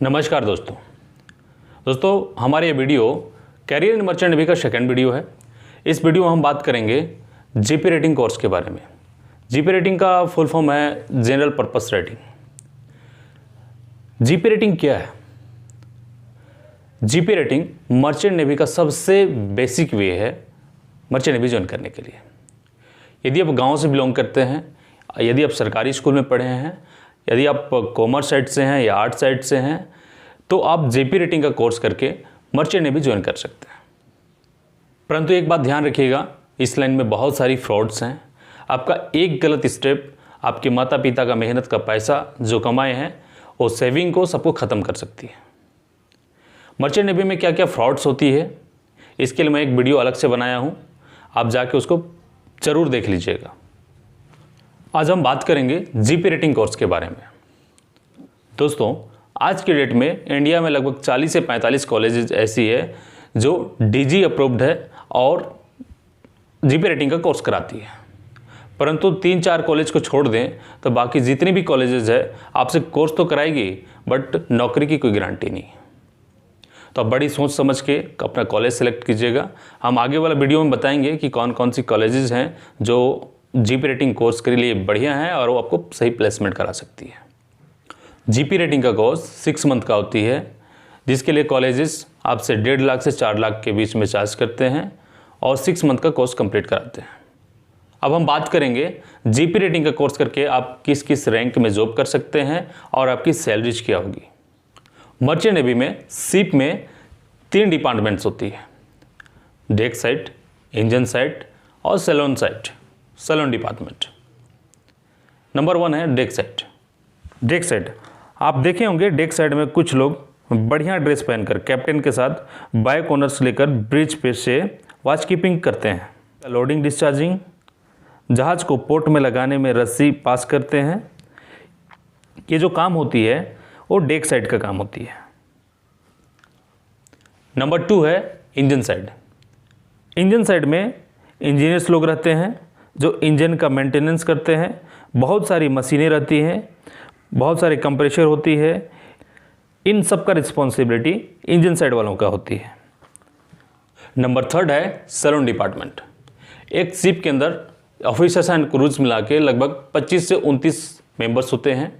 नमस्कार दोस्तों हमारे ये video career in merchant navy का सेकंड वीडियो है। इस वीडियो में हम बात करेंगे जीपी रेटिंग कोर्स के बारे में। जीपी रेटिंग का फुल फॉर्म है general purpose rating. GP rating क्या है? जीपी रेटिंग मर्चेंट नेवी का सबसे बेसिक वे है मर्चेंट नेवी ज्वाइन करने के लिए। यदि आप गांव से बिलोंग करते हैं, यदि आप सरकारी स्कूल में पढ़े हैं, यदि आप कॉमर्स साइड से हैं या आर्ट साइड से हैं, तो आप जीपी रेटिंग का कोर्स करके मर्चेंट नेवी ज्वाइन कर सकते हैं। परंतु एक बात ध्यान रखिएगा, इस लाइन में बहुत सारी फ्रॉड्स हैं। आपका एक गलत स्टेप आपके माता पिता का मेहनत का पैसा जो कमाए हैं वो सेविंग को सबको ख़त्म कर सकती है। मर्चेंट नेवी में क्या क्या फ्रॉड्स होती है, इसके लिए मैं एक वीडियो अलग से बनाया हूँ, आप जाके उसको ज़रूर देख लीजिएगा। आज हम बात करेंगे जीपी रेटिंग कोर्स के बारे में। दोस्तों, आज के डेट में इंडिया में लगभग 40 से 45 कॉलेजेस ऐसी है जो डीजी अप्रूव्ड है और जीपी रेटिंग का कोर्स कराती है। परंतु 3-4 कॉलेज को छोड़ दें तो बाकी जितनी भी कॉलेजेस है आपसे कोर्स तो कराएगी, बट नौकरी की कोई गारंटी नहीं। तो आप बड़ी सोच समझ के अपना कॉलेज सेलेक्ट कीजिएगा। हम आगे वाला वीडियो में बताएंगे कि कौन कौन सी कॉलेजेस हैं जो जीपी रेटिंग कोर्स के लिए बढ़िया है और वो आपको सही प्लेसमेंट करा सकती है। जीपी रेटिंग का कोर्स 6 मंथ का होती है, जिसके लिए कॉलेजेस आपसे 1.5 लाख से 4 लाख के बीच में चार्ज करते हैं और 6 मंथ का कोर्स कंप्लीट कराते हैं। अब हम बात करेंगे जीपी रेटिंग का कोर्स करके आप किस किस रैंक में जॉब कर सकते हैं और आपकी सैलरीज क्या होगी। मर्चेंट नेवी में शिप में 3 डिपार्टमेंट्स होती है, डेक साइड, इंजन साइड और सैलून डिपार्टमेंट। नंबर 1 है डेक साइड। डेक साइड आप देखे होंगे, डेक साइड में कुछ लोग बढ़िया ड्रेस पहनकर कैप्टन के साथ बाइक ओनर्स लेकर ब्रिज पे से वॉच कीपिंग करते हैं, लोडिंग डिस्चार्जिंग, जहाज़ को पोर्ट में लगाने में रस्सी पास करते हैं। ये जो काम होती है वो डेक साइड का काम होती है। नंबर 2 है इंजन साइड। इंजन साइड में इंजीनियर्स लोग रहते हैं जो इंजन का मेंटेनेंस करते हैं। बहुत सारी मशीनें रहती हैं, बहुत सारे कंप्रेशर होती है, इन सब का रिस्पॉन्सिबिलिटी इंजन साइड वालों का होती है। नंबर 3 है सैलून डिपार्टमेंट। एक शिप के अंदर ऑफिसर्स एंड क्रूज मिला के लगभग 25 से 29 मेंबर्स होते हैं।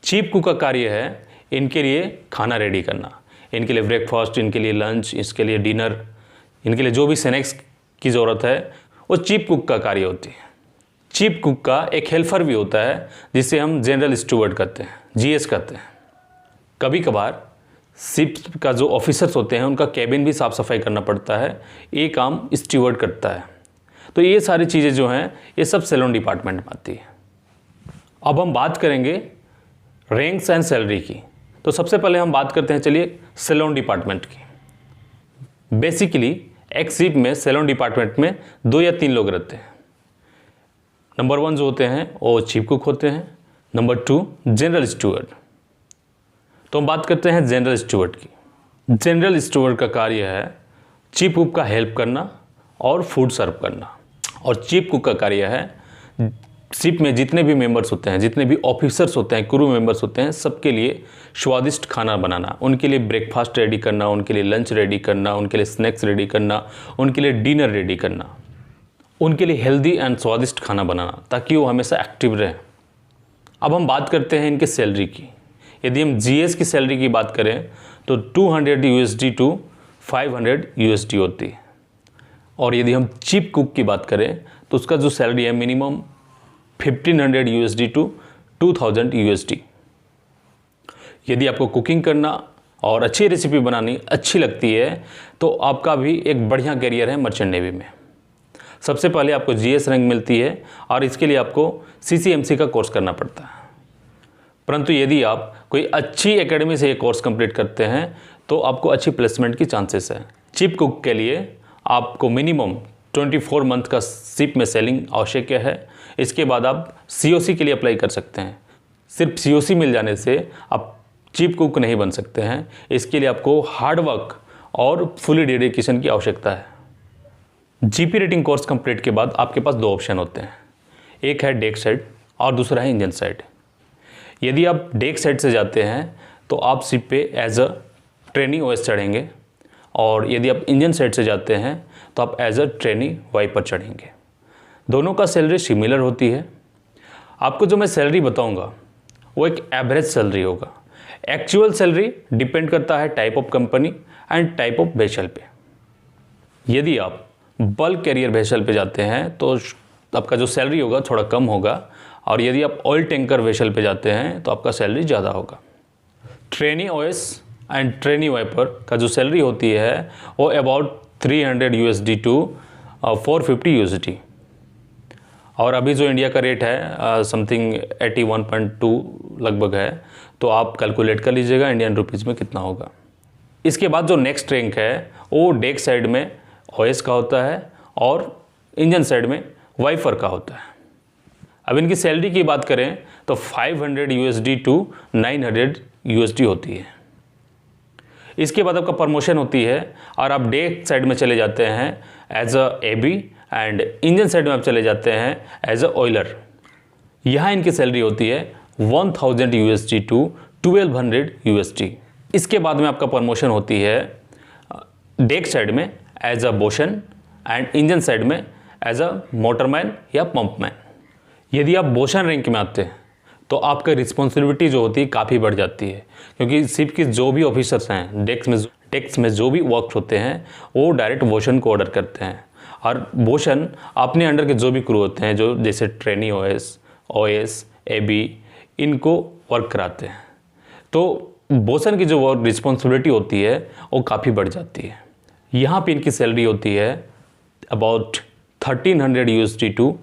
चीफ कुक का कार्य है इनके लिए खाना रेडी करना, इनके लिए ब्रेकफास्ट, इनके लिए लंच, इसके लिए डिनर, इनके लिए जो भी स्नैक्स की ज़रूरत है वो चीफ कुक का कार्य होती है। चीफ कुक का एक हेल्पर भी होता है जिसे हम जनरल स्टूवर्ड कहते हैं, जीएस कहते हैं। कभी कभार शिप का जो ऑफिसर्स होते हैं उनका कैबिन भी साफ़ सफाई करना पड़ता है, ये काम स्टूवर्ड करता है। तो ये सारी चीज़ें जो हैं ये सब सैलून डिपार्टमेंट में आती है। अब हम बात करेंगे रैंक्स एंड सैलरी की। तो सबसे पहले हम बात करते हैं, चलिए, सैलून डिपार्टमेंट की। बेसिकली एक शिप में सैलून डिपार्टमेंट में 2 या 3 लोग रहते हैं। नंबर 1 जो होते हैं वो चीफ कुक होते हैं। Number 2 general steward. तो हम बात करते हैं जनरल स्टूवर्ड की। जनरल स्टूवर्ड का कार्य है चीफ कुक का हेल्प करना और फूड सर्व करना। और चीफ कुक का कार्य है शिप में जितने भी मेंबर्स होते हैं, जितने भी ऑफिसर्स होते हैं, क्रू मेंबर्स होते हैं, सबके लिए स्वादिष्ट खाना बनाना, उनके लिए ब्रेकफास्ट रेडी करना, उनके लिए लंच रेडी करना, उनके लिए स्नैक्स रेडी करना, उनके लिए डिनर रेडी करना, उनके लिए हेल्दी एंड स्वादिष्ट खाना बनाना ताकि वो हमेशा एक्टिव रहे। अब हम बात करते हैं इनके सैलरी की। यदि हम जीएस की सैलरी की बात करें तो 200 USD टू 500 USD होती है। और यदि हम चीफ कुक की बात करें तो उसका जो सैलरी है मिनिमम 1500 USD टू 2000 USD। यदि आपको कुकिंग करना और अच्छी रेसिपी बनानी अच्छी लगती है तो आपका भी एक बढ़िया करियर है मर्चेंट नेवी में। सबसे पहले आपको जीएस रैंक मिलती है और इसके लिए आपको CCMC का कोर्स करना पड़ता है। परंतु यदि आप कोई अच्छी एकेडमी से ये कोर्स कंप्लीट करते हैं तो आपको अच्छी प्लेसमेंट की चांसेस है। चीफ कुक के लिए आपको मिनिमम 24 मंथ का शिप में सेलिंग आवश्यक है। इसके बाद आप COC के लिए अप्लाई कर सकते हैं। सिर्फ COC मिल जाने से आप चीफ कुक नहीं बन सकते हैं, इसके लिए आपको हार्ड वर्क और फुली डेडिकेशन की आवश्यकता है। जीपी रेटिंग कोर्स कंप्लीट के बाद आपके पास 2 ऑप्शन होते हैं, एक है डेक साइड और दूसरा है इंजन साइड। यदि आप डेक साइड से जाते हैं तो आप शिप पे एज अ ट्रेनी ओएस चढ़ेंगे, और यदि आप इंजन साइड से जाते हैं तो आप एज अ ट्रेनी वाई पर चढ़ेंगे। दोनों का सैलरी सिमिलर होती है। आपको जो मैं सैलरी बताऊंगा वो एक एवरेज सैलरी होगा। एक्चुअल सैलरी डिपेंड करता है type of company and type of vessel पे। यदि आप बल्क कैरियर वेसल पे जाते हैं तो आपका जो सैलरी होगा थोड़ा कम होगा, और यदि आप ऑयल टैंकर वेसल पे जाते हैं तो आपका सैलरी ज़्यादा होगा। Trainee OS and trainee wiper का जो सैलरी होती है वो अबाउट 300 USD टू 450 USD, और अभी जो इंडिया का रेट है समथिंग 81.2 लगभग है, तो आप कैलकुलेट कर लीजिएगा इंडियन रुपीज़ में कितना होगा। इसके बाद जो नेक्स्ट रैंक है वो डेक साइड में ओएस का होता है और इंजन साइड में वाइपर का होता है। अब इनकी सैलरी की बात करें तो 500 USD टू 900 USD होती है। इसके बाद आपका प्रमोशन होती है और आप डेक साइड में चले जाते हैं as a AB, and engine side में आप चले जाते हैं एज अ ऑयलर। यहाँ इनकी सैलरी होती है 1000 USD टू 1200 USD। इसके बाद में आपका प्रमोशन होती है डेक साइड में as a bosun, and engine side में एज अ मोटरमैन या पंपमैन। यदि आप बोशन रैंक में आते हैं तो आपका रिस्पॉन्सिबिलिटी जो होती है काफ़ी बढ़ जाती है, क्योंकि शिप के जो भी ऑफिसर्स हैं डेक्स में जो भी वर्क होते हैं वो डायरेक्ट बोशन को ऑर्डर करते हैं, और बोशन अपने अंडर के जो भी क्रू होते हैं, जो जैसे ट्रेनी ओएस एबी, इनको वर्क कराते हैं। तो बोशन की जो वर्क रिस्पॉन्सिबिलिटी होती है वो काफ़ी बढ़ जाती है। यहाँ पे इनकी सैलरी होती है अबाउट 1300 USD टू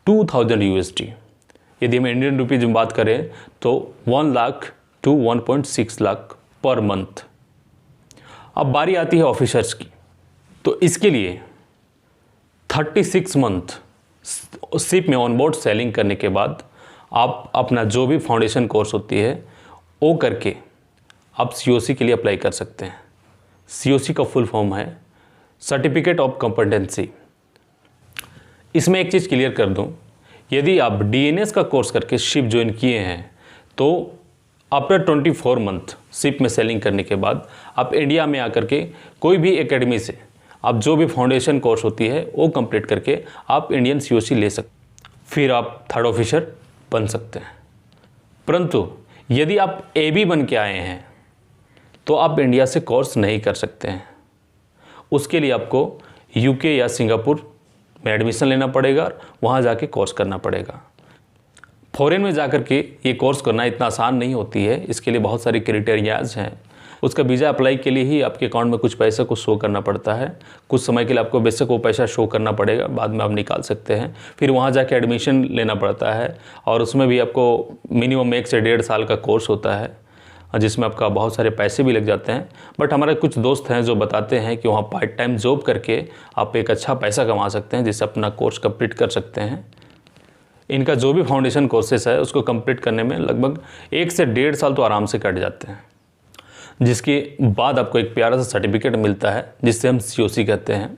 2000 USD। यदि हम इंडियन रुपीज़ में बात करें तो 1 lakh to 1.6 lakh per month. अब बारी आती है ऑफिसर्स की, तो इसके लिए 36 मंथ शिप में ऑन बोर्ड सेलिंग करने के बाद आप अपना जो भी फाउंडेशन कोर्स होती है वो करके आप COC के लिए अप्लाई कर सकते हैं। COC का फुल फॉर्म है सर्टिफिकेट ऑफ कॉम्पिटेंसी। इसमें एक चीज़ क्लियर कर दूं, यदि आप DNS का कोर्स करके शिप ज्वाइन किए हैं तो आफ्टर 24 मंथ शिप में सेलिंग करने के बाद आप इंडिया में आकर के कोई भी एकेडमी से आप जो भी फाउंडेशन कोर्स होती है वो कंप्लीट करके आप इंडियन COC ले सकते, फिर आप थर्ड ऑफिसर बन सकते हैं। परंतु यदि आप AB बन के आए हैं तो आप इंडिया से कोर्स नहीं कर सकते हैं। उसके लिए आपको UK या सिंगापुर में एडमिशन लेना पड़ेगा, वहाँ जाके कोर्स करना पड़ेगा। फॉरेन में जाकर के ये कोर्स करना इतना आसान नहीं होती है, इसके लिए बहुत सारी क्राइटेरियाज हैं। उसका वीज़ा अप्लाई के लिए ही आपके अकाउंट में कुछ पैसे को शो करना पड़ता है। कुछ समय के लिए आपको बेशक वो पैसा शो करना पड़ेगा, बाद में आप निकाल सकते हैं। फिर वहाँ जाके एडमिशन लेना पड़ता है, और उसमें भी आपको मिनिमम 1 से 1.5 साल का कोर्स होता है, जिसमें आपका बहुत सारे पैसे भी लग जाते हैं। बट हमारे कुछ दोस्त हैं जो बताते हैं कि वहाँ पार्ट टाइम जॉब करके आप एक अच्छा पैसा कमा सकते हैं, जिससे अपना कोर्स कंप्लीट कर सकते हैं। इनका जो भी फाउंडेशन कोर्सेस है उसको कंप्लीट करने में लगभग 1 से 1.5 साल तो आराम से कट जाते हैं, जिसके बाद आपको एक प्यारा सा सर्टिफिकेट मिलता है जिससे हम COC कहते हैं।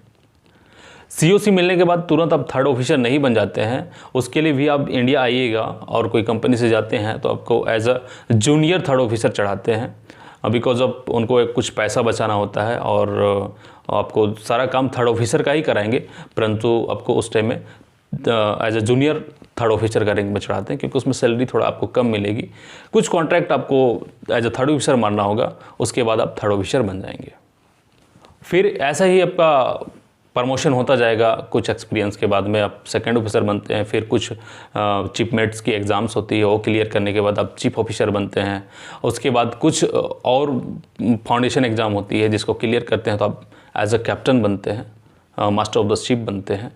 COC मिलने के बाद तुरंत आप थर्ड ऑफिसर नहीं बन जाते हैं, उसके लिए भी आप इंडिया आइएगा और कोई कंपनी से जाते हैं तो आपको as a junior third officer चढ़ाते हैं, बिकॉज ऑफ उनको एक कुछ पैसा बचाना होता है, और आपको सारा काम थर्ड ऑफिसर का ही कराएंगे, परंतु आपको उस टाइम में as a junior third officer का रैंक में चढ़ाते हैं, क्योंकि उसमें सैलरी थोड़ा आपको कम मिलेगी। कुछ कॉन्ट्रैक्ट आपको एज अ थर्ड ऑफिसर मारना होगा, उसके बाद आप थर्ड ऑफिसर बन जाएंगे। फिर ऐसा ही आपका प्रमोशन होता जाएगा। कुछ एक्सपीरियंस के बाद में आप सेकंड ऑफिसर बनते हैं, फिर कुछ चीफ मेट्स की एग्ज़ाम्स होती है, वो क्लियर करने के बाद आप चीफ ऑफिसर बनते हैं। उसके बाद कुछ और फाउंडेशन एग्ज़ाम होती है जिसको क्लियर करते हैं तो आप एज अ कैप्टन बनते हैं, मास्टर ऑफ द शिप बनते हैं।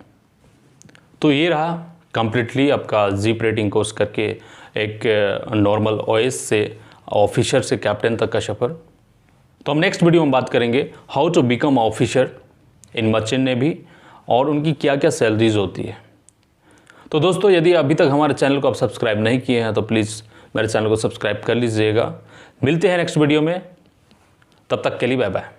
तो ये रहा कम्प्लीटली आपका जीप रेटिंग कोर्स करके एक नॉर्मल OS से ऑफिसर से कैप्टन तक का सफ़र। तो हम नेक्स्ट वीडियो में बात करेंगे how to become officer in merchant navy और उनकी क्या क्या सैलरीज होती है। तो दोस्तों, यदि अभी तक हमारे चैनल को आप सब्सक्राइब नहीं किए हैं तो प्लीज़ मेरे चैनल को सब्सक्राइब कर लीजिएगा। मिलते हैं नेक्स्ट वीडियो में, तब तक के लिए बाय बाय।